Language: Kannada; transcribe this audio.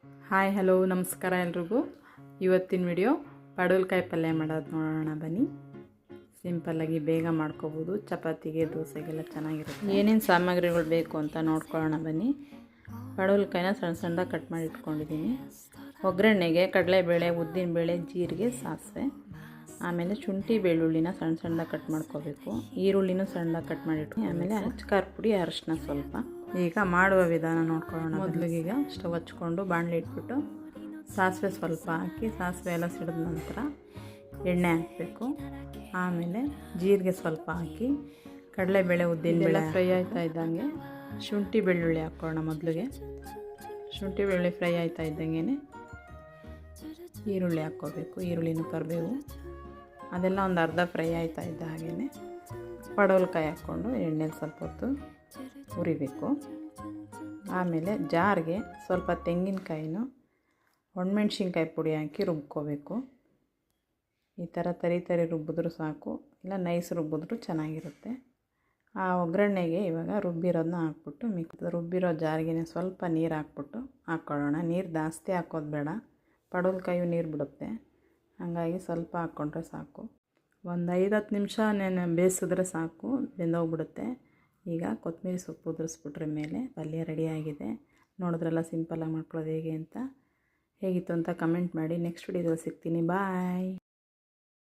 ಹಾಯ್ ಹಲೋ ನಮಸ್ಕಾರ ಎಲ್ರಿಗೂ. ಇವತ್ತಿನ ವಿಡಿಯೋ ಪಡವಲಕಾಯಿ ಪಲ್ಯ ಮಾಡೋದು ನೋಡೋಣ ಬನ್ನಿ. ಸಿಂಪಲ್ಲಾಗಿ ಬೇಗ ಮಾಡ್ಕೋಬೋದು, ಚಪಾತಿಗೆ ದೋಸೆಗೆಲ್ಲ ಚೆನ್ನಾಗಿರುತ್ತೆ. ಏನೇನು ಸಾಮಗ್ರಿಗಳು ಬೇಕು ಅಂತ ನೋಡ್ಕೊಳ್ಳೋಣ ಬನ್ನಿ. ಪಡವಲಕಾಯಿನ ಸಣ್ಣ ಸಣ್ಣದಾಗಿ ಕಟ್ ಮಾಡಿ ಇಟ್ಕೊಂಡಿದ್ದೀನಿ. ಒಗ್ಗರಣೆಗೆ ಕಡಲೆಬೇಳೆ, ಉದ್ದಿನಬೇಳೆ, ಜೀರಿಗೆ, ಸಾಸಿವೆ, ಆಮೇಲೆ ಶುಂಠಿ ಬೆಳ್ಳುಳ್ಳಿನ ಸಣ್ಣ ಸಣ್ಣದಾಗಿ ಕಟ್ ಮಾಡ್ಕೋಬೇಕು. ಈರುಳ್ಳಿನೂ ಸಣ್ಣದಾಗಿ ಕಟ್ ಮಾಡಿಟ್ಟು, ಆಮೇಲೆ ಖಾರ ಪುಡಿ, ಅರಶಿನ ಸ್ವಲ್ಪ. ಈಗ ಮಾಡುವ ವಿಧಾನ ನೋಡ್ಕೊಳ್ಳೋಣ. ಮೊದಲಿಗೀಗ ಸ್ಟವ್ ಹಚ್ಕೊಂಡು ಬಾಣಲೆ ಇಟ್ಬಿಟ್ಟು ಸಾಸಿವೆ ಸ್ವಲ್ಪ ಹಾಕಿ, ಸಾಸಿವೆ ಎಲ್ಲ ಸಿಡಿದ ನಂತರ ಎಣ್ಣೆ ಹಾಕಬೇಕು. ಆಮೇಲೆ ಜೀರಿಗೆ ಸ್ವಲ್ಪ ಹಾಕಿ, ಕಡಲೆಬೇಳೆ, ಉದ್ದಿನಬೇಳೆ ಫ್ರೈ ಆಯ್ತಾ ಇದ್ದಂಗೆ ಶುಂಠಿ ಬೆಳ್ಳುಳ್ಳಿ ಹಾಕ್ಕೊಳ್ಳೋಣ. ಮೊದಲಿಗೆ ಶುಂಠಿ ಬೆಳ್ಳುಳ್ಳಿ ಫ್ರೈ ಆಯ್ತಾ ಇದ್ದಂಗೆ ಈರುಳ್ಳಿ ಹಾಕ್ಕೋಬೇಕು. ಈರುಳ್ಳಿನೂ ಕರಿಬೇವು ಅದೆಲ್ಲ ಒಂದು ಅರ್ಧ ಫ್ರೈ ಆಯ್ತಾ ಇದ್ದ ಹಾಗೆಯೇ ಪಡವಲಕಾಯಿ ಹಾಕ್ಕೊಂಡು ಎಣ್ಣೆಲಿ ಸ್ವಲ್ಪ ಹೊತ್ತು ಹುರಿಬೇಕು. ಆಮೇಲೆ ಜಾರಿಗೆ ಸ್ವಲ್ಪ ತೆಂಗಿನಕಾಯಿನೂ ಒಣಮೆಣ್ಸಿನ್ಕಾಯಿ ಪುಡಿ ಹಾಕಿ ರುಬ್ಕೋಬೇಕು. ಈ ಥರ ತರಿ ರುಬ್ಬಿದ್ರೂ ಸಾಕು, ಇಲ್ಲ ನೈಸ್ ರುಬ್ಬಿದ್ರೂ ಚೆನ್ನಾಗಿರುತ್ತೆ. ಆ ಒಗ್ಗರಣೆಗೆ ಇವಾಗ ರುಬ್ಬಿರೋದನ್ನ ಹಾಕ್ಬಿಟ್ಟು ರುಬ್ಬಿರೋ ಜಾರಿಗೆ ಸ್ವಲ್ಪ ನೀರು ಹಾಕ್ಕೊಳ್ಳೋಣ. ನೀರು ಜಾಸ್ತಿ ಹಾಕೋದು ಬೇಡ, ಪಡವಲಕಾಯಿ ನೀರು ಬಿಡುತ್ತೆ. ಹಾಗಾಗಿ ಸ್ವಲ್ಪ ಹಾಕ್ಕೊಂಡ್ರೆ ಸಾಕು. ಒಂದು 5-10 ನಿಮಿಷ ಬೇಯಿಸಿದ್ರೆ ಸಾಕು, ಬೆಂದೋಗ್ಬಿಡುತ್ತೆ. ಈಗ ಕೊತ್ತಂಬರಿ ಸೊಪ್ಪು ಉದುರಿಸ್ಬಿಟ್ರೆ ಮೇಲೆ ಪಲ್ಯ ರೆಡಿಯಾಗಿದೆ. ನೋಡಿದ್ರಲ್ಲ ಸಿಂಪಲ್ಲಾಗಿ ಮಾಡ್ಕೊಳ್ಳೋದು ಹೇಗೆ ಅಂತ. ಹೇಗಿತ್ತು ಅಂತ ಕಮೆಂಟ್ ಮಾಡಿ. ನೆಕ್ಸ್ಟ್ ವಿಡಿಯೋದಲ್ಲಿ ಸಿಗ್ತೀನಿ. ಬಾಯ್.